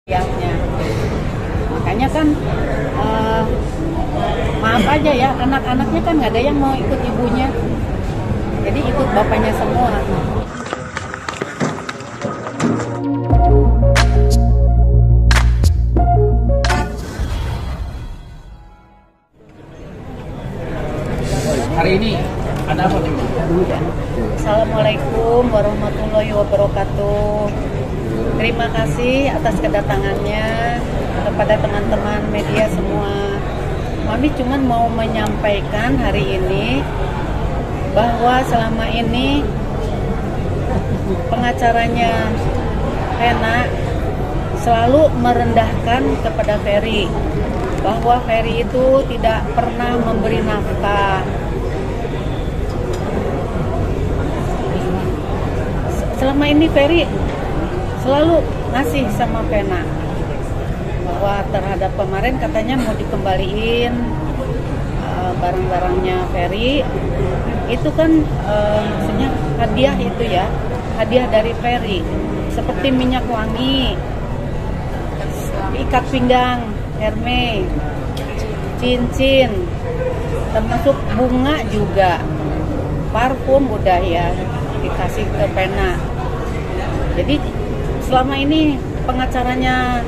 ayahnya. Makanya kan maaf aja ya, anak-anaknya kan nggak ada yang mau ikut ibunya, jadi ikut bapaknya semua. Hari ini ada apa nih? Assalamualaikum warahmatullahi wabarakatuh. Terima kasih atas kedatangannya kepada teman-teman media semua. Mami cuma mau menyampaikan hari ini bahwa selama ini pengacaranya Vena selalu merendahkan kepada Ferry, bahwa Ferry itu tidak pernah memberi nafkah. Selama ini Ferry selalu ngasih sama Vena, bahwa terhadap kemarin katanya mau dikembaliin barang-barangnya Ferry. Itu kan maksudnya hadiah itu ya, hadiah dari Ferry, seperti minyak wangi, ikat pinggang Hermes, cincin, termasuk bunga juga, parfum udah ya dikasih ke Vena. Jadi selama ini pengacaranya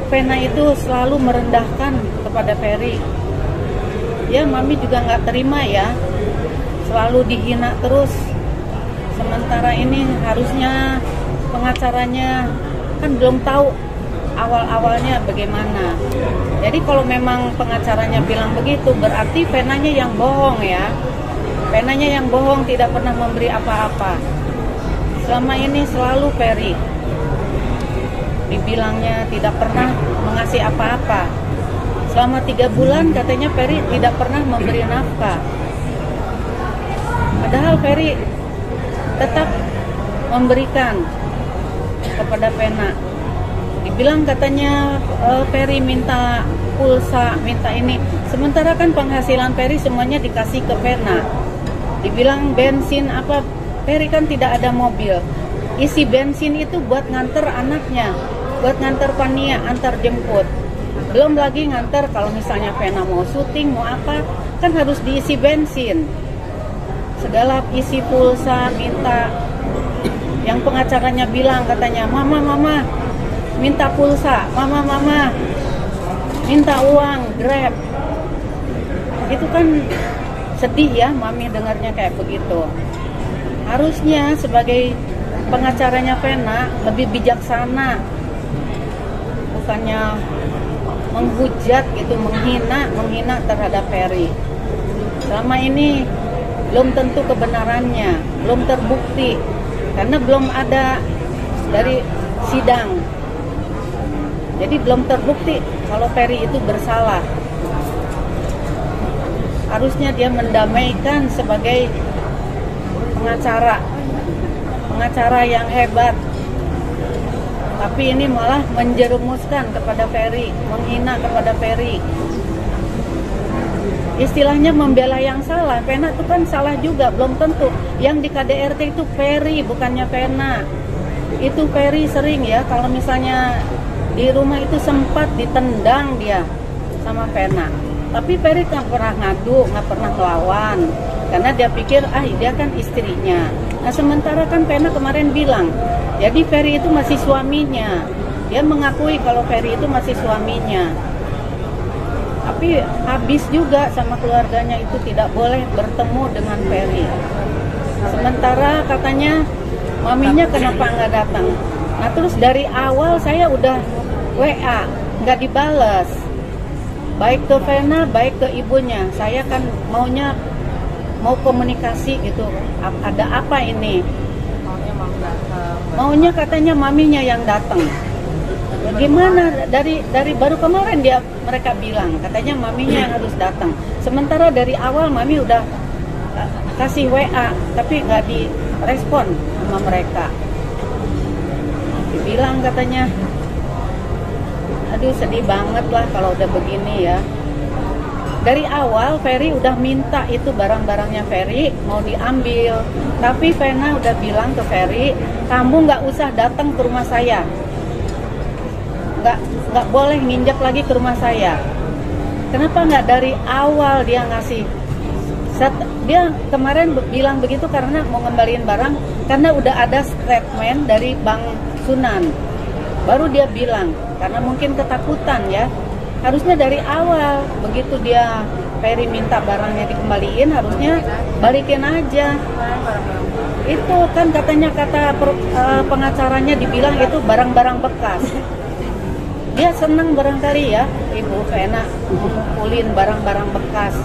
Vena itu selalu merendahkan kepada Ferry. Ya, Mami juga nggak terima ya, selalu dihina terus. Sementara ini harusnya pengacaranya kan belum tahu awal-awalnya bagaimana. Jadi kalau memang pengacaranya bilang begitu, berarti Venanya yang bohong ya. Venanya yang bohong, tidak pernah memberi apa-apa. Selama ini selalu Ferry dibilangnya tidak pernah mengasih apa-apa. Selama 3 bulan katanya Ferry tidak pernah memberi nafkah. Padahal Ferry tetap memberikan kepada Vena. Dibilang katanya Ferry minta pulsa, minta ini. Sementara kan penghasilan Ferry semuanya dikasih ke Vena. Dibilang bensin apa, Ferry kan tidak ada mobil. Isi bensin itu buat nganter anaknya, buat nganter Fania, antar jemput. Belum lagi nganter kalau misalnya Vena mau syuting, mau apa, kan harus diisi bensin. Segala isi pulsa, minta. Yang pengacaranya bilang katanya, Mama, minta pulsa, Mama, minta uang, Grab. Itu kan sedih ya Mami dengarnya kayak begitu. Harusnya sebagai pengacaranya Vena lebih bijaksana, bukannya menghujat gitu, menghina terhadap Ferry. Selama ini belum tentu kebenarannya, belum terbukti karena belum ada dari sidang. Jadi belum terbukti kalau Ferry itu bersalah. Harusnya dia mendamaikan sebagai pengacara yang hebat. Tapi ini malah menjerumuskan kepada Ferry, menghina kepada Ferry. Istilahnya membela yang salah. Vena itu kan salah juga, belum tentu. Yang di KDRT itu Ferry, bukannya Vena. Itu Ferry sering ya, kalau misalnya di rumah itu sempat ditendang dia sama Vena. Tapi Ferry nggak pernah ngadu, nggak pernah ngelawan, karena dia pikir dia kan istrinya. Nah sementara kan Vena kemarin bilang, jadi Ferry itu masih suaminya. Dia mengakui kalau Ferry itu masih suaminya. Tapi habis juga sama keluarganya itu tidak boleh bertemu dengan Ferry. Sementara katanya maminya kenapa nggak datang. Nah terus dari awal saya udah WA, nggak dibales. Baik ke Vena, baik ke ibunya. Saya kan mau komunikasi gitu. Ada apa ini? Maunya katanya maminya yang datang. Bagaimana dari baru kemarin mereka bilang katanya maminya yang harus datang. Sementara dari awal mami udah kasih WA tapi nggak direspon sama mereka. Dibilang katanya, aduh sedih banget lah kalau udah begini ya. Dari awal Ferry udah minta itu barang-barangnya Ferry mau diambil, tapi Vena udah bilang ke Ferry, kamu nggak usah datang ke rumah saya, nggak boleh nginjak lagi ke rumah saya. Kenapa nggak dari awal dia ngasih? Dia kemarin bilang begitu karena mau ngembaliin barang, karena udah ada statement dari Bang Sunan. Baru dia bilang, karena mungkin ketakutan ya. Harusnya dari awal, begitu dia Ferry minta barangnya dikembaliin, harusnya balikin aja. Itu kan katanya pengacaranya dibilang itu barang-barang bekas. Dia senang barangkali ya, Ibu Vena ngumpulin barang-barang bekas.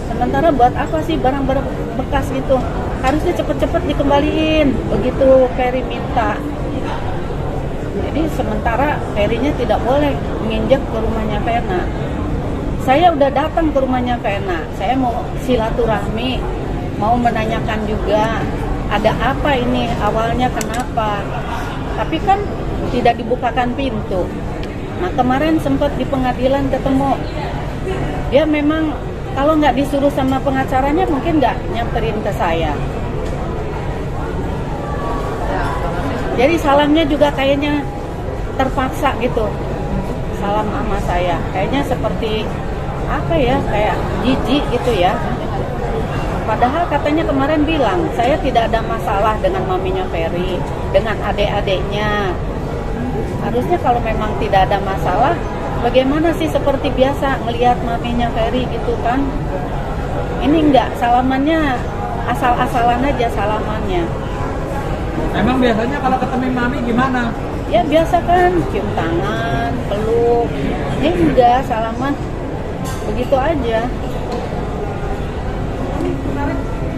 Sementara buat apa sih barang-barang bekas gitu? Harusnya cepet-cepet dikembaliin, begitu Ferry minta. Jadi sementara Ferry-nya tidak boleh menginjak ke rumahnya Vena. Saya udah datang ke rumahnya Vena, saya mau silaturahmi, mau menanyakan juga ada apa ini, awalnya kenapa. Tapi kan tidak dibukakan pintu. Nah kemarin sempat di pengadilan ketemu, dia memang kalau nggak disuruh sama pengacaranya mungkin nggak nyamperin ke saya. Jadi salamnya juga kayaknya terpaksa gitu, salam sama saya. Kayaknya seperti apa ya, kayak jijik gitu ya. Padahal katanya kemarin bilang, saya tidak ada masalah dengan maminya Ferry, dengan adik-adiknya. Harusnya kalau memang tidak ada masalah, bagaimana sih seperti biasa melihat maminya Ferry gitu kan. Ini enggak, salamannya asal-asalan aja salamannya. Emang biasanya kalau ketemu mami gimana? Ya biasa kan, cium tangan, peluk. Ini enggak, salaman begitu aja.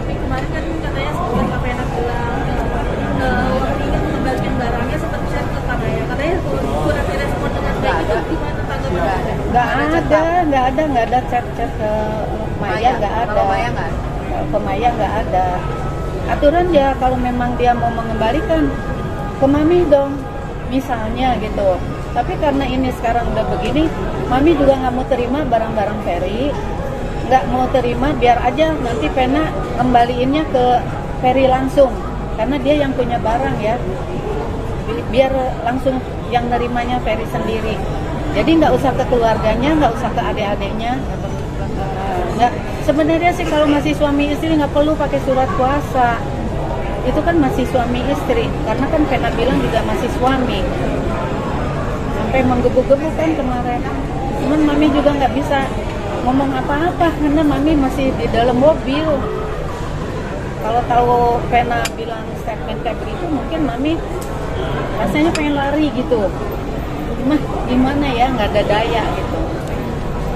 Kemarin kan katanya setelah Kak Vena bilang ingin mengembalikan barangnya seperti saya ke katanya kurang direspon dengan baik, itu gimana tanggapan? Nggak ada chat-chat ke Maya, nggak ada. Kalau Maya nggak? Ke Maya nggak ada. Aturan ya kalau memang dia mau mengembalikan ke Mami dong, misalnya gitu. Tapi karena ini sekarang udah begini, Mami juga nggak mau terima barang-barang Ferry. Nggak mau terima, biar aja nanti Vena kembaliinnya ke Ferry langsung, karena dia yang punya barang ya, biar langsung yang nerimanya Ferry sendiri. Jadi nggak usah ke keluarganya, nggak usah ke adik-adiknya. Nggak, sebenarnya sih kalau masih suami istri nggak perlu pakai surat kuasa, itu kan masih suami istri, karena kan Vena bilang juga masih suami. Sampai menggebu-gebu kan kemarin, cuman Mami juga nggak bisa ngomong apa-apa karena Mami masih di dalam mobil. Kalau tahu Vena bilang statement kayak begitu, mungkin Mami rasanya pengen lari gitu. Gimana ya, nggak ada daya gitu.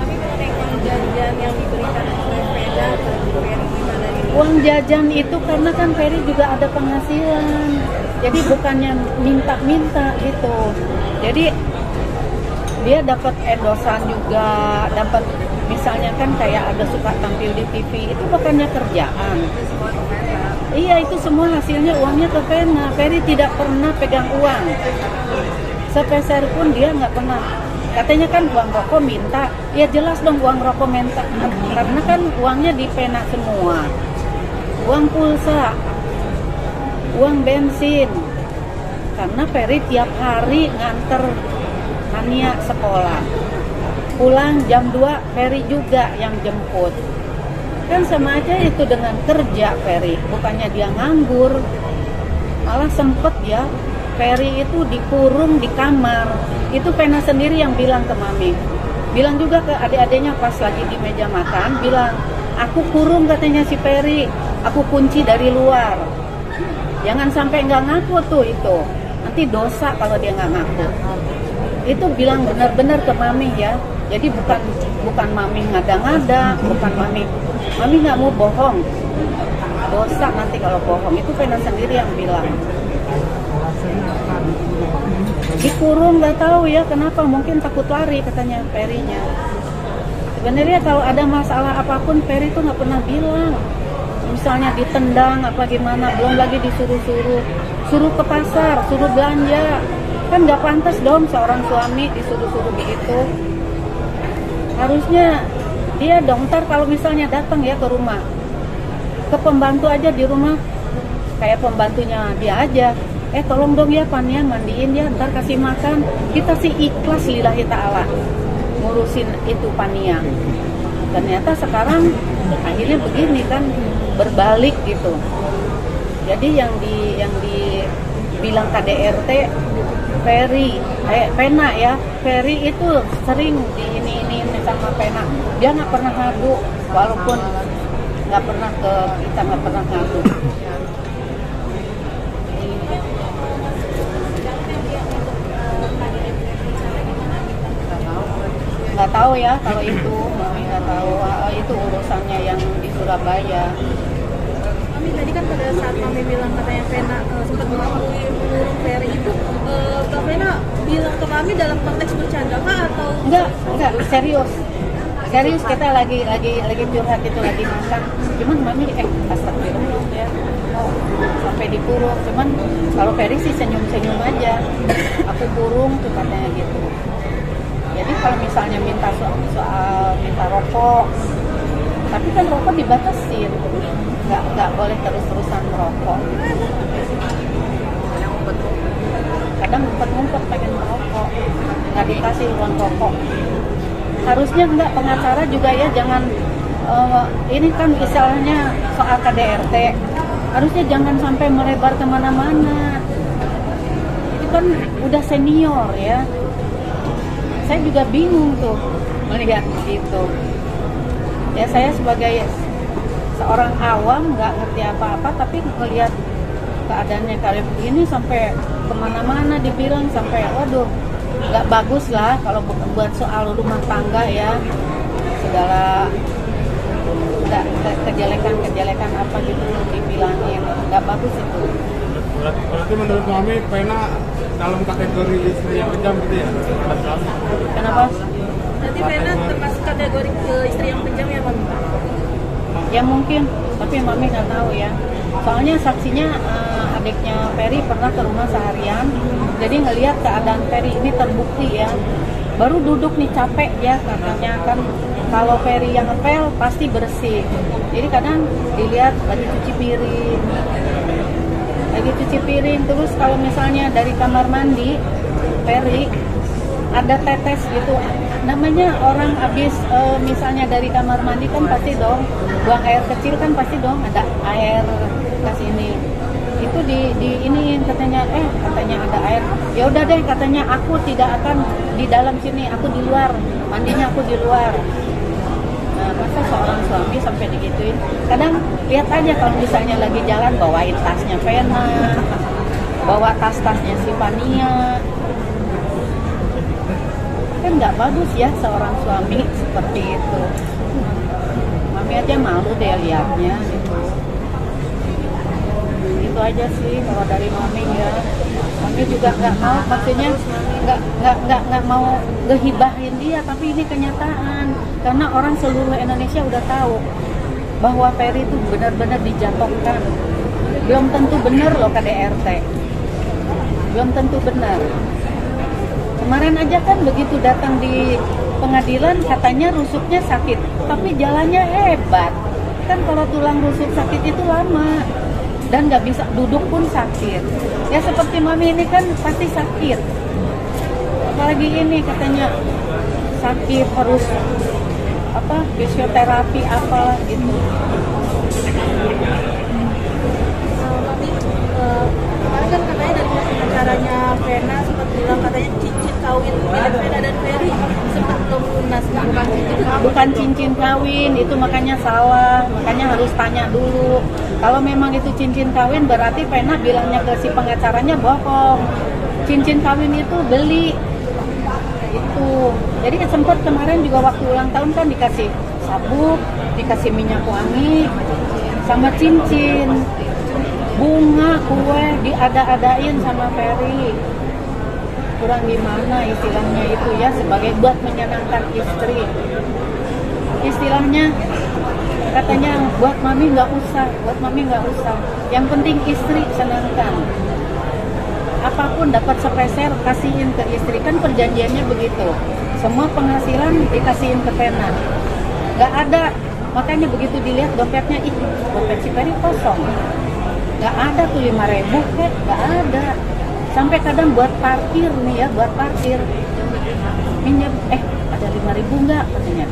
Tapi mengenai uang jajan yang diberikan oleh Vena ke Ferry gimana ini? Uang jajan itu karena kan Ferry juga ada penghasilan, jadi bukannya minta-minta gitu. Jadi dia dapat endosan juga, dapat misalnya kan kayak ada suka tampil di TV, itu bukannya kerjaan. Iya, itu semua hasilnya uangnya ke Vena. Ferry tidak pernah pegang uang, sepeser pun dia nggak pernah. Katanya kan uang rokok minta, ya jelas dong uang rokok minta, karena kan uangnya di Vena semua. Uang pulsa, uang bensin, karena Ferry tiap hari nganter Ania sekolah, pulang jam 2 Ferry juga yang jemput. Kan sama aja itu dengan kerja Ferry, bukannya dia nganggur. Malah sempet ya Ferry itu dikurung di kamar. Itu Vena sendiri yang bilang ke Mami, bilang juga ke adik-adiknya pas lagi di meja makan, bilang, aku kurung katanya si Ferry, aku kunci dari luar. Jangan sampai nggak ngaku tuh itu, nanti dosa kalau dia nggak ngaku. Itu bilang benar-benar ke Mami ya. Jadi bukan Mami ngada-ngada, bukan Mami nggak mau bohong. Dosa nanti kalau bohong, itu Vena sendiri yang bilang. Dikurung nggak tahu ya kenapa, mungkin takut lari katanya Ferry-nya. Sebenarnya kalau ada masalah apapun Ferry tuh nggak pernah bilang. Misalnya ditendang apa gimana, belum lagi suruh ke pasar, suruh belanja. Kan nggak pantas dong seorang suami disuruh-suruh begitu. Harusnya dia dong, ntar kalau misalnya datang ya ke rumah, ke pembantu aja di rumah, kayak pembantunya dia aja, tolong dong ya Pania, mandiin ya, ntar kasih makan. Kita sih ikhlas lillahi ta'ala ngurusin itu Pania. Ternyata sekarang akhirnya begini kan, berbalik gitu. Jadi yang dibilang KDRT Pena ya, Ferry itu sering di ini sama Pena. Dia nggak pernah ngadu, walaupun nggak pernah kita nggak pernah ngadu. Nggak tahu ya kalau itu, Mami nggak tahu. Itu urusannya yang di Surabaya. Mami tadi kan pada saat Mami bilang katanya Pena sempat mengakui mengurung Ferry itu, Kak Pena bilang ke Mami dalam konteks bercanda kah atau? Enggak, serius kita lagi curhat itu, lagi makan. Cuman Mami astagfirullah ya, sampai dikurung. Cuman kalau Ferry sih senyum aja. Aku kurung tuh katanya gitu. Jadi kalau misalnya minta soal minta rokok, tapi kan rokok dibatasin, nggak boleh terus-terusan merokok. Kadang ngumpet-ngumpet pengen merokok, nggak dikasih uang rokok. Harusnya enggak, pengacara juga ya jangan ini kan misalnya soal KDRT, harusnya jangan sampai melebar kemana-mana. Itu kan udah senior ya. Saya juga bingung tuh melihat gitu. Ya saya sebagai seorang awam nggak ngerti apa-apa, tapi melihat keadaannya kayak begini sampai kemana-mana dibilang, sampai waduh nggak bagus lah kalau buat soal rumah tangga ya, segala kejelekan apa gitu dibilangin, nggak bagus itu. Berarti menurut Mami Pena dalam kategori istri yang kejam gitu ya? Kenapa? Berarti Pena termasuk kategori istri yang kejam ya Mami? Ya mungkin, tapi Mami nggak tahu ya. Soalnya saksinya adiknya Ferry pernah ke rumah seharian, jadi ngelihat keadaan Ferry ini terbukti ya. Baru duduk nih capek ya, katanya kan kalau Ferry yang ngepel pasti bersih. Jadi kadang dilihat lagi cuci piring, terus kalau misalnya dari kamar mandi Ferry ada tetes gitu, namanya orang habis misalnya dari kamar mandi kan pasti dong buang air kecil, kan pasti dong ada air kasih ini, itu di ini katanya ada air, ya udah deh katanya aku tidak akan di dalam sini, aku di luar, mandinya aku di luar. Nah, masa seorang suami sampai digituin? Kadang lihat aja kalau misalnya lagi jalan bawain tasnya Pena, bawa tas-tasnya si Pania, kan nggak bagus ya seorang suami seperti itu. Mami aja malu deh liatnya gitu. Itu aja sih kalau dari Mami ya. Mami juga nggak mau, maksudnya nggak mau ngehibahin dia, tapi ini kenyataan karena orang seluruh Indonesia udah tahu bahwa Ferry itu benar-benar dijatuhkan. Belum tentu benar loh KDRT, belum tentu benar. Kemarin aja kan begitu datang di pengadilan katanya rusuknya sakit, tapi jalannya hebat. Kan kalau tulang rusuk sakit itu lama dan nggak bisa duduk pun sakit. Ya seperti Mami ini kan pasti sakit. Apalagi ini katanya sakit harus fisioterapi apalah gitu. Mami kemarin kan katanya dari acaranya Pena sempat bilang katanya cincin kawin milik Pena dan Ferry sempat belum lunas, Bukan cincin kawin, itu makanya salah, makanya harus tanya dulu. Kalau memang itu cincin kawin berarti Pena bilangnya ke si pengacaranya bohong. Cincin kawin itu beli. Itu. Jadi sempat kemarin juga waktu ulang tahun kan dikasih sabuk, dikasih minyak wangi, sama cincin, bunga, kue, diada-adain sama Ferry. Kurang gimana istilahnya itu ya, sebagai buat menyenangkan istri. Istilahnya katanya buat mami nggak usah. Yang penting istri senangkan. Apapun dapat sepeser kasihin ke istri, kan perjanjiannya begitu. Semua penghasilan dikasihin ke Pena. Nggak ada, makanya begitu dilihat dompetnya, dompet si Ferry kosong. nggak ada tuh 5.000 kek, nggak ada. Sampai kadang buat parkir nih ya, buat parkir minjem, ada 5.000 nggak katanya,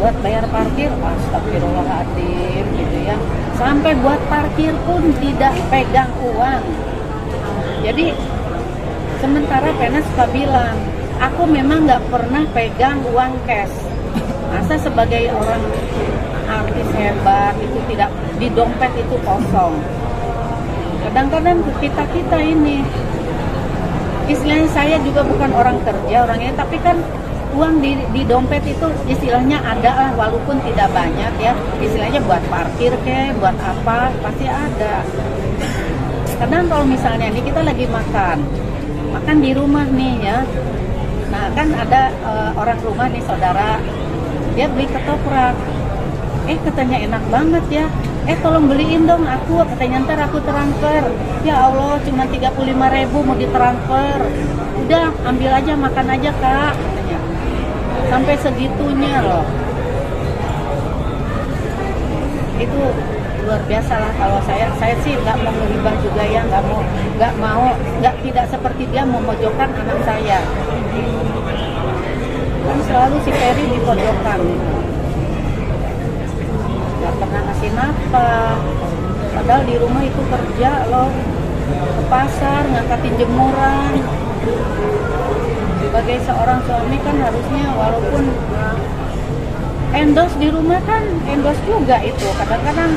buat bayar parkir. Astagfirullahaladzim gitu ya. Sampai buat parkir pun tidak pegang uang. Jadi sementara Pena suka bilang, aku memang nggak pernah pegang uang cash. Masa sebagai orang artis hebat itu tidak, di dompet itu kosong. Kadang-kadang kita ini, istilahnya saya juga bukan orang kerja orangnya, tapi kan uang di dompet itu istilahnya ada lah, walaupun tidak banyak ya. Istilahnya buat parkir ke, buat apa, pasti ada. Kadang kalau misalnya nih kita lagi makan di rumah nih ya. Nah kan ada orang rumah nih saudara, dia beli ketoprak. Katanya enak banget ya. Tolong beliin dong aku, katanya ntar aku transfer. Ya Allah, cuma 35.000 mau ditransfer. Udah, ambil aja, makan aja kak, katanya. Sampai segitunya loh. Itu luar biasa lah. Kalau saya sih nggak mau ngeribah juga ya, nggak tidak seperti dia memojokkan anak saya. Kan selalu si Ferry dipojokkan. Gak pernah ngasih nafkah, padahal di rumah itu kerja loh, ke pasar ngangkatin jemuran. Sebagai seorang suami kan harusnya walaupun endorse di rumah kan endorse juga itu, kadang-kadang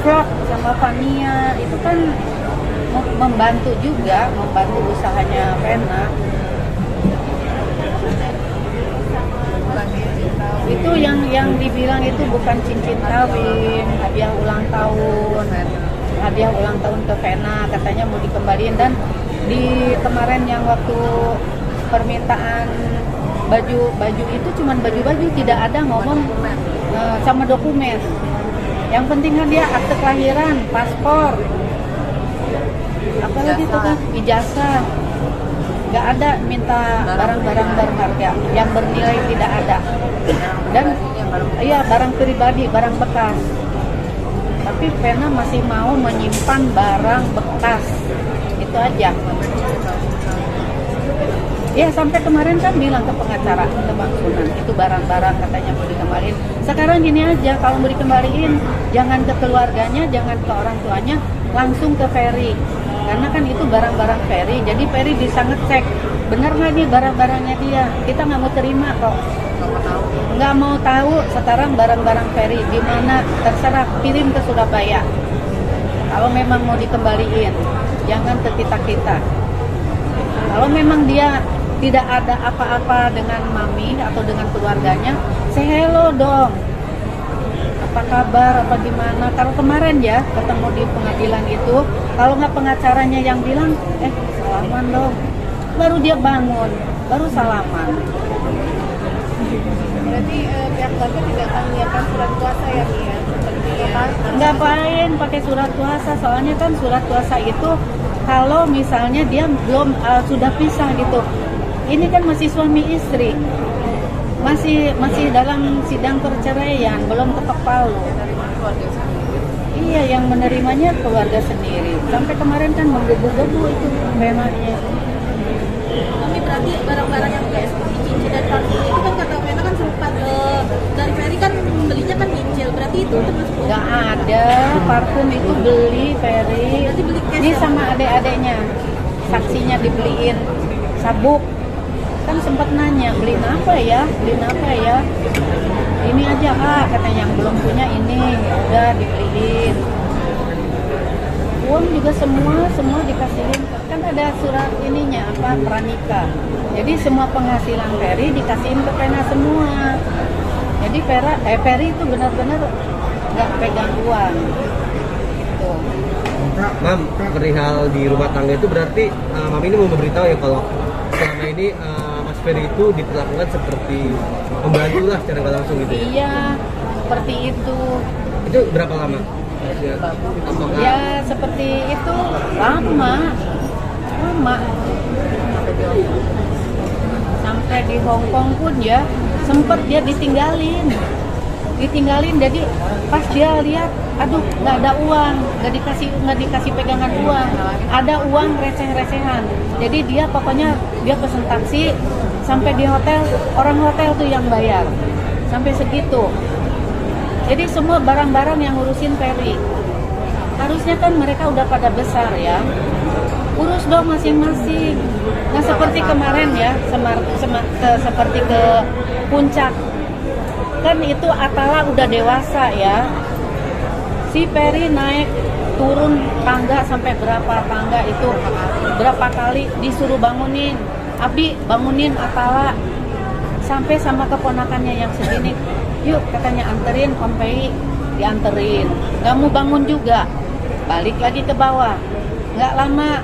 vlog sama Fania itu kan membantu juga, membantu usahanya Pena. Itu yang dibilang itu bukan cincin kawin, hadiah ulang tahun ke Pena, katanya mau dikembaliin. Dan di kemarin yang waktu permintaan baju itu cuman baju-baju, tidak ada ngomong sama dokumen. Yang penting kan dia akte kelahiran, paspor, apalagi itu kan ijazah. Nggak ada minta barang-barang berharga yang bernilai, tidak ada. Dan iya, barang pribadi, barang bekas. Tapi Pena masih mau menyimpan barang bekas, itu aja. Ya sampai kemarin kan bilang ke pengacara, ke Bang Sunan, itu barang-barang katanya mau dikembaliin. Sekarang gini aja, kalau mau dikembaliin jangan ke keluarganya, jangan ke orang tuanya, langsung ke Ferry. Karena kan itu barang-barang Ferry, jadi Ferry bisa ngecek benar nggak nih barang-barangnya dia. Kita nggak mau terima kok, nggak mau tahu sekarang barang-barang Ferry di mana, terserah, kirim ke Surabaya. Kalau memang mau dikembaliin, jangan ke kita. Kalau memang dia tidak ada apa-apa dengan mami atau dengan keluarganya, say hello dong. Apa kabar, apa gimana. Kalau kemarin ya ketemu di pengadilan itu, kalau nggak pengacaranya yang bilang salaman dong, baru dia bangun, baru salaman. Berarti pihak keluarga tidak akan menyiapkan surat kuasa ya Mia? Ngapain pakai surat kuasa, soalnya kan surat kuasa itu kalau misalnya dia belum sudah pisah gitu. Ini kan masih suami istri, masih dalam sidang perceraian, belum ketok palu. Iya, yang menerimanya keluarga sendiri. Sampai kemarin kan menggebu-gebu itu Penanya. Ini berarti barang-barang yang kayak seperti cincin dan parfum itu kan kata Pena kan sempat dari Ferry kan belinya kan nyicil, berarti itu termasuk? Nggak ada, parfum itu beli Ferry. Berarti beli cash ini ya? sama adik-adiknya, saksinya dibeliin sabuk. Kan sempat nanya, beliin apa ya? Ini aja katanya, yang belum punya ini, udah dibeliin. Uang juga semua dikasihin. Kan ada surat ininya, pranikah. Jadi semua penghasilan Ferry dikasihin ke Pena semua. Jadi Ferry itu benar-benar nggak pegang uang. Gitu. Mam, perihal di rumah tangga itu berarti Mam ini mau memberitahu ya kalau selama ini Mas Ferry itu diperlakukan seperti pembantu lah secara nggak langsung gitu ya? Iya, seperti itu. Itu berapa lama? Apakah Ya seperti itu lama. Sampai di Hong Kong pun ya sempet dia ditinggalin ditinggalin. Jadi pas dia lihat, aduh nggak ada uang, nggak dikasih pegangan uang, ada uang receh-recehan. Jadi dia pokoknya dia pesen taksi sampai di hotel, orang hotel tuh yang bayar sampai segitu. Jadi semua barang-barang yang ngurusin Ferry. Harusnya kan mereka udah pada besar ya, urus dong masing-masing. Nah seperti kemarin ya, seperti ke puncak, kan itu Atala udah dewasa ya. Si Ferry naik turun tangga sampai berapa tangga itu, berapa kali disuruh bangunin, Abi bangunin Atala, sampai sama keponakannya yang segini, yuk katanya anterin Pompei, dianterin, nggak mau bangun juga, balik lagi ke bawah. Nggak lama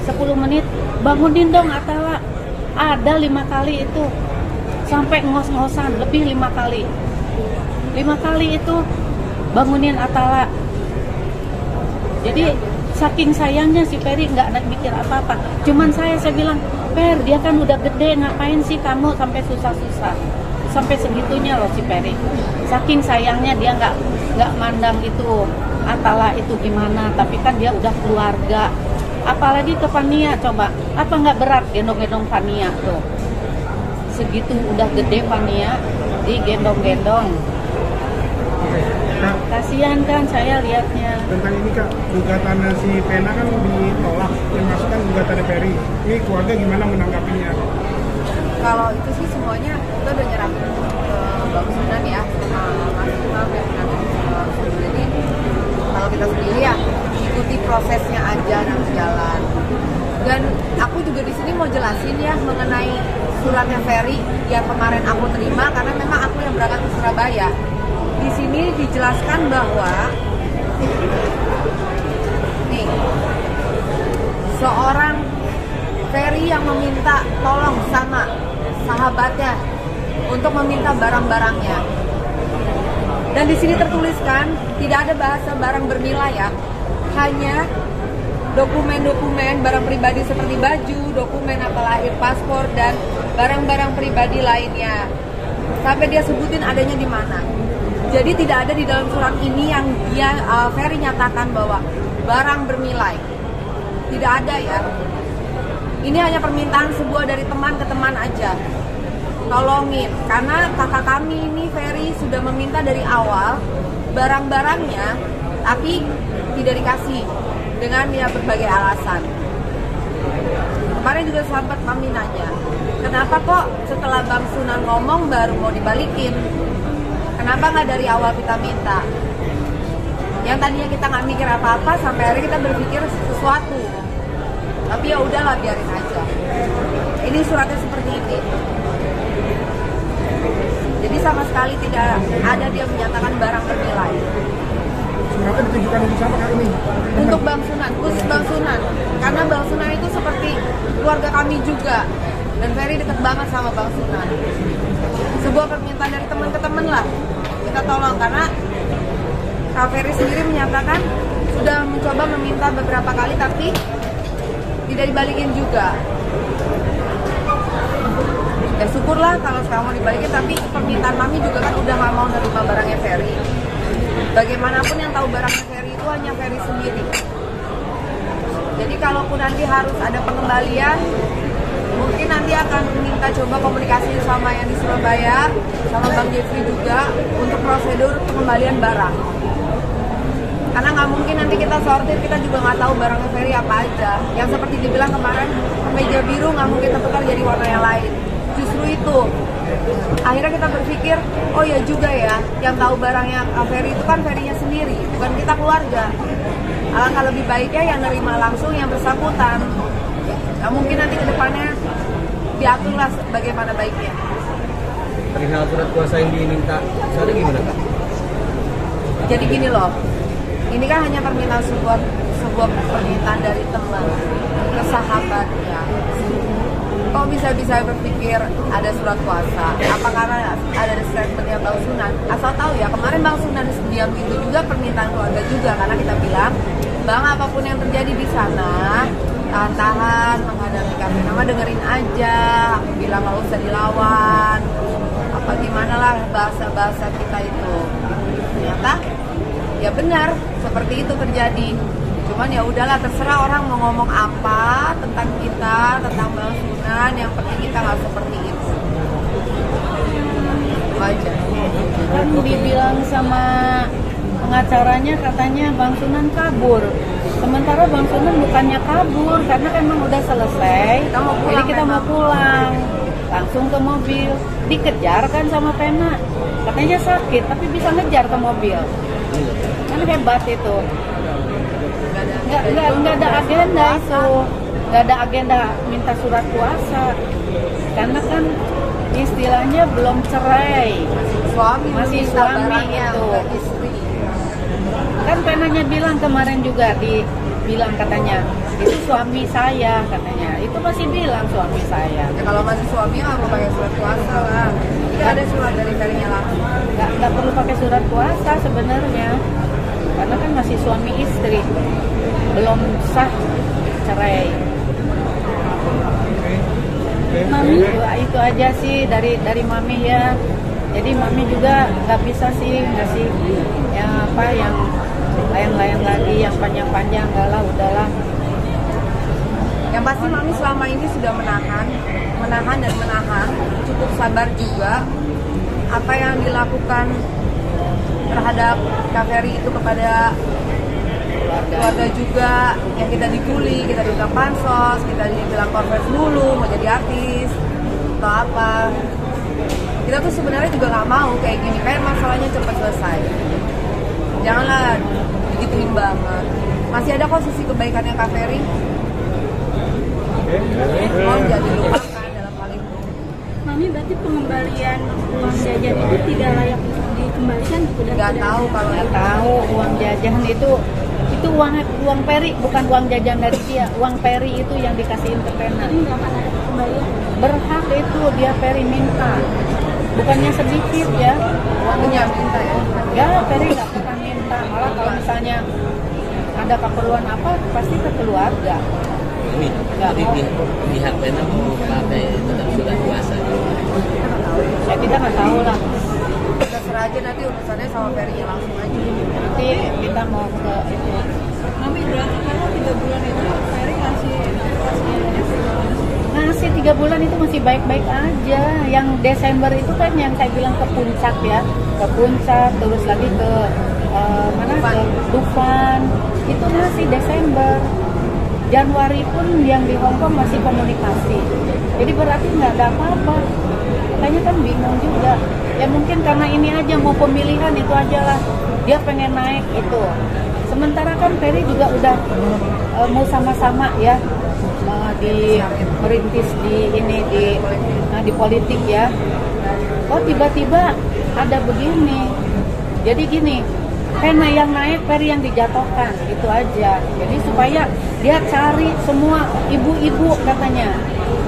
10 menit, bangunin dong Atala. Ada 5 kali itu, sampai ngos-ngosan, lebih 5 kali. 5 kali itu bangunin Atala. Jadi saking sayangnya si Ferry nggak mikir apa-apa. Cuman saya bilang, Fer, dia kan udah gede, ngapain sih kamu sampai susah-susah? Sampai segitunya loh si Ferry. Saking sayangnya dia nggak mandang itu Atala itu gimana. Tapi kan dia udah keluarga. Apalagi ke Fania, coba apa nggak berat gendong-gendong Fania tuh? Segitu udah gede Fania, digendong-gendong. Kasihan kan saya lihatnya. Tentang ini Kak, gugatan si Pena kan ditolak, yang masuk kan gugatan Ferry. Ini keluarga gimana menanggapinya? Kalau itu sih semuanya kita udah nyerahin ke Bang Sunan ya, maksimal yang jadi kalau kita sendiri ya ikuti prosesnya aja dan jalan. Dan aku juga di sini mau jelasin ya mengenai suratnya Ferry yang kemarin aku terima, karena memang aku yang berangkat ke Surabaya. Di sini dijelaskan bahwa nih, seorang Ferry yang meminta tolong sama sahabatnya untuk meminta barang-barangnya. Dan di sini tertuliskan tidak ada bahasa barang bernilai ya, hanya dokumen-dokumen barang pribadi seperti baju, dokumen akta lahir, paspor, dan barang-barang pribadi lainnya. Sampai dia sebutin adanya di mana. Jadi tidak ada di dalam surat ini yang dia Ferry nyatakan bahwa barang bernilai. Tidak ada ya. Ini hanya permintaan sebuah dari teman ke teman aja. Tolongin, karena kakak kami ini Ferry sudah meminta dari awal barang-barangnya, tapi tidak dikasih dengan ya berbagai alasan. Kemarin juga sempat kami nanya, kenapa kok setelah Bang Sunan ngomong baru mau dibalikin? Kenapa nggak dari awal kita minta? Yang tadinya kita nggak mikir apa-apa, sampai akhirnya kita berpikir sesuatu. Tapi ya udahlah, biarin aja. Ini suratnya seperti ini. Jadi sama sekali tidak ada dia menyatakan barang bernilai. Suratnya ditujukan untuk siapa Kak ini? Untuk Bang Sunan, khusus Bang Sunan. Karena Bang Sunan itu seperti keluarga kami juga. Dan Ferry dekat banget sama Bang Sunan. Sebuah permintaan dari teman ke teman lah. Kita tolong, karena Kak Ferry sendiri menyatakan sudah mencoba meminta beberapa kali tapi tidak dibalikin juga. Ya syukurlah kalau sekarang mau dibalikin, tapi permintaan mami juga kan udah gak mau nerima barangnya Ferry. Bagaimanapun yang tahu barangnya Ferry itu hanya Ferry sendiri. Jadi kalaupun nanti harus ada pengembalian, mungkin nanti akan minta coba komunikasi sama yang di Surabaya, sama Bang Jeffrey juga untuk prosedur pengembalian barang. Karena nggak mungkin nanti kita sortir, kita juga nggak tahu barangnya Ferry apa aja. Yang seperti dibilang kemarin, kemeja biru nggak mungkin tertukar jadi warna yang lain. Justru itu, akhirnya kita berpikir, oh ya juga ya, yang tahu barangnya Ferry itu kan Ferry-nya sendiri, bukan kita keluarga. Alangkah lebih baiknya yang nerima langsung yang bersangkutan. Nah, mungkin nanti ke depannya diaturlah bagaimana baiknya. Perihal surat kuasa yang diminta, soalnya gimana Kak? Jadi gini loh, ini kan hanya permintaan sebuah permintaan dari teman ke sahabatnya. Kok bisa berpikir ada surat kuasa? Apa karena ada statementnya Bang Sunan? Asal tahu ya, kemarin Bang Sunan diam itu juga permintaan keluarga juga, karena kita bilang, Bang, apapun yang terjadi di sana, tahan menghadapi kami, nama dengerin aja. Aku bilang nggak usah dilawan, apa gimana lah bahasa-bahasa kita itu. Ternyata ya benar seperti itu terjadi. Cuman ya udahlah, terserah orang mau ngomong apa tentang kita, tentang Bang Sunan, yang penting kita nggak seperti itu. Itu aja. Kan dibilang sama pengacaranya katanya Bang Sunan kabur. Sementara Bang Sunan bukannya kabur, karena kan emang udah selesai. Kita mau pulang, Jadi kita mau memang. pulang. Langsung ke mobil. Dikejar kan sama Pena. Katanya sakit, tapi bisa ngejar ke mobil. Kan hebat itu. Nggak ada agenda itu. Nggak ada agenda minta surat kuasa. Karena kan istilahnya belum cerai. Suami Masih minta suami barangnya, itu. bukan istri. Kan Penanya bilang kemarin juga bilang katanya itu suami saya katanya. Itu masih bilang suami saya. Ya, kalau masih suami nggak mau pakai surat kuasa lah. Tidak ada surat dari Ferinya langsung. Nggak perlu pakai surat kuasa sebenarnya. Karena kan masih suami istri. Belum sah cerai. Mami itu aja sih dari Mami ya. Jadi Mami juga nggak bisa sih ngasih ya apa yang lain-lain lagi, yang panjang-panjang, enggak lah, udahlah. Yang pasti Mami selama ini sudah menahan dan menahan, cukup sabar juga apa yang dilakukan terhadap Kak Ferry itu kepada keluarga juga, yang kita dibully, kita dibilang pansos, kita dibilang konvers dulu, mau jadi artis atau apa. Kita tuh sebenarnya juga nggak mau kayak gini, kayak masalahnya cepat selesai. Janganlah digituin banget. Masih ada kok sisi kebaikannya Kak Ferry. Oh, jadi lupakan dalam hal itu. Mami, berarti pengembalian uang jajan itu tidak layak untuk dikembalikan? Nggak tahu kalau Nggak itu. tahu uang jajan itu uang Peri, bukan uang jajan dari dia. Uang Peri itu yang dikasihin ke Pena. Ini nggak akan ada pengembalian. Berhak itu dia Peri minta. Bukannya sedikit ya Punya uangnya. minta ya. Ya Peri nggak pernah minta. Malah kalau misalnya ada keperluan apa pasti ke keluarga. Tapi pihak Pena mau pakai tetap surat kuasa. Ya kita nggak tahu lah. Terserah aja nanti urusannya sama Ferry langsung aja. Nanti kita mau ke itu. Mami, berarti kalau 3 bulan itu Ferry ngasih Ngasih 3 bulan itu masih baik-baik aja. Yang Desember itu kan yang saya bilang ke puncak ya, ke puncak, terus lagi ke mana ke Dufan. Itu masih Desember. Januari pun yang di Hongkong masih komunikasi. Jadi berarti nggak ada apa-apa. Makanya kan bingung juga. Ya mungkin karena ini aja mau pemilihan itu aja lah. Dia pengen naik itu. Sementara kan Ferry juga udah mau sama-sama ya di merintis di politik ya. Oh tiba-tiba ada begini. Jadi gini, Pena yang naik, Ferry yang dijatuhkan, itu aja. Jadi supaya dia cari semua ibu-ibu katanya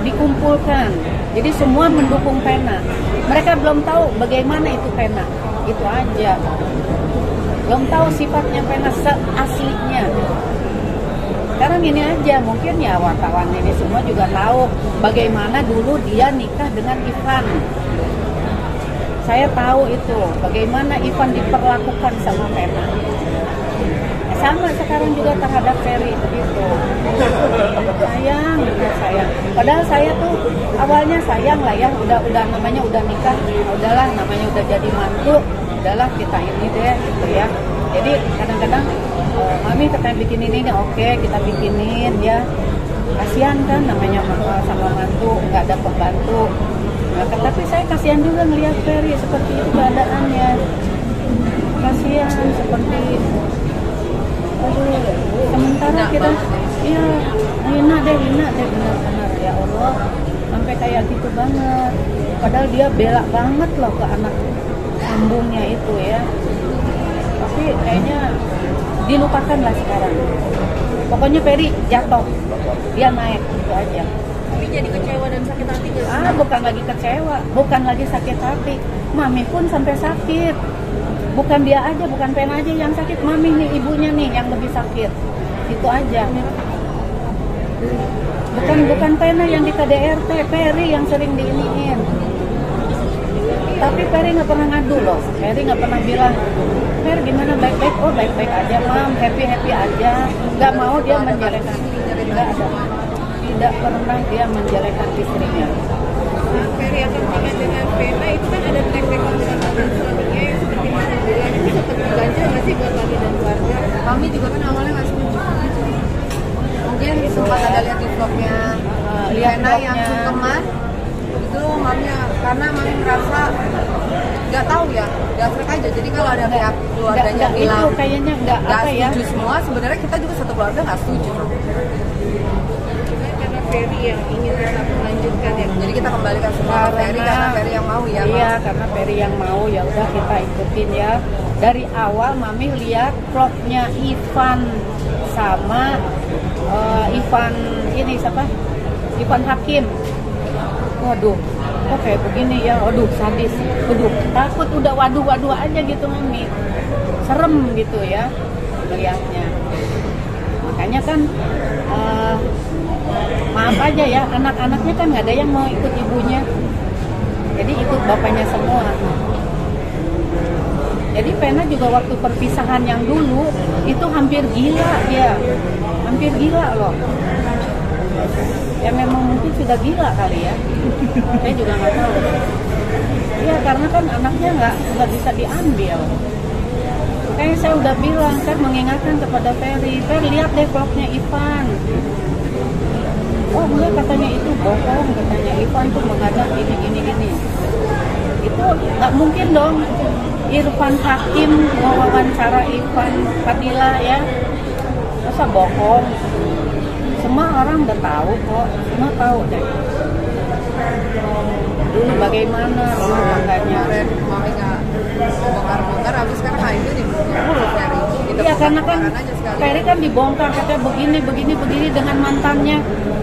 dikumpulkan. Jadi semua mendukung Pena. Mereka belum tahu bagaimana itu Pena, itu aja. Belum tahu sifatnya Pena aslinya. Sekarang ini aja, mungkin ya wartawan ini semua juga tahu bagaimana dulu dia nikah dengan Ivan. Saya tahu itu, bagaimana Ivan diperlakukan sama Pena. Sama sekarang juga terhadap Ferry begitu. Sayang. Padahal saya tuh awalnya sayang lah ya, udah namanya udah nikah, udahlah namanya udah jadi mantu, udahlah kita ini deh gitu ya. Jadi kadang-kadang Mami katanya bikin ini nih, oke kita bikinin ya. Kasihan kan namanya sama mantu, nggak ada pembantu. Nah, tapi saya kasihan juga ngelihat Ferry seperti itu keadaannya. Kasihan seperti aduh, sementara kita iya hina deh benar-benar ya Allah, sampai kayak gitu banget. Padahal dia bela banget loh ke anak kandungnya itu ya. Tapi kayaknya dilupakan lah sekarang. Pokoknya Ferry jatuh, dia naik itu aja. Tapi jadi kecewa dan sakit hati gak sih? Bukan lagi kecewa, bukan lagi sakit hati. Mami pun sampai sakit. Bukan dia aja, bukan Pena aja yang sakit. Mami nih, ibunya nih yang lebih sakit. Itu aja. Bukan Pena yang di KDRT, Ferry yang sering diiniin. Tapi Ferry nggak pernah ngadu loh. Ferry nggak pernah bilang, Fer gimana, baik-baik? Oh baik-baik aja mam, happy-happy aja. Nggak mau dia menjelekan. Nggak ada. Tidak pernah dia menjelekan istrinya. Nah, Ferry akan tinggal dengan Vena itu kan ada track record dengan mantan suaminya yang seperti mana bilang itu tetap ganjil nggak sih buat Mami dan keluarga? Mami juga kan awalnya nggak setuju. Mungkin sempat ada lihat di vlognya lihat Vena yang vlognya. sungkeman itu Mami, karena Mami merasa nggak tahu ya, gasrek aja. Jadi kalau ada pihak keluarganya Nggak, bilang itu kayaknya nggak nggak apa ya. setuju semua, sebenarnya kita juga satu keluarga nggak setuju. Karena Ferry yang ingin tetap melanjutkan ya. Jadi kita kembalikan semua ke Ferry karena Ferry yang mau ya. Iya, Mam. karena Ferry yang mau, ya udah kita ikutin ya. Dari awal Mami lihat vlognya Ivan sama Ivan ini siapa? Ivan Hakim. Waduh, kok kayak begini ya? Waduh, sadis. Waduh, takut udah waduh aja gitu Mami. Serem gitu ya melihatnya. Makanya kan maaf aja ya, anak-anaknya kan nggak ada yang mau ikut ibunya. Jadi ikut bapaknya semua. Jadi Vena juga waktu perpisahan yang dulu itu hampir gila dia, hampir gila loh. Ya memang mungkin sudah gila kali ya. Saya juga nggak tahu. Iya karena kan anaknya nggak bisa diambil. Makanya saya udah bilang kan mengingatkan kepada Ferry, lihat deh vlognya Ivan. Oh enggak, katanya itu bohong, katanya Ivan tuh menghadap gini. Itu nggak mungkin dong Irfan Hakim wawancara Ivan Fadila ya, masa bohong? Semua orang udah tahu kok, semua tahu deh dulu bagaimana rumah tangganya. Kemarin Mami nggak bongkar-bongkar, habis sekarang itu dibongkar mulu Ferry. Kita Iya karena kan bongkaran aja sekalian. Ferry kan dibongkar katanya begini dengan mantannya.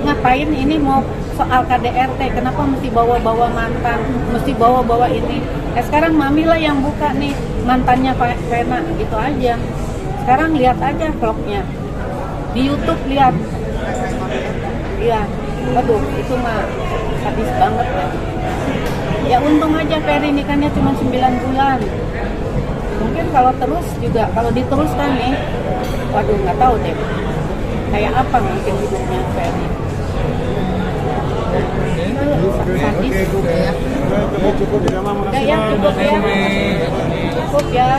Ngapain ini mau soal KDRT? Kenapa mesti bawa-bawa mantan? Mesti bawa-bawa ini? Sekarang Mami lah yang buka nih mantannya Vena gitu aja. Sekarang lihat aja vlognya di YouTube, lihat. Iya, aduh itu mah sadis banget ya. Ya untung aja Ferry nikahnya cuma 9 bulan. Mungkin kalau terus juga, kalau diteruskan nih, waduh nggak tahu deh kayak apa mungkin hidupnya Ferry. Itu sadis ya. Cukup ya Mam, Udah ya, cukup ya. Cukup ya.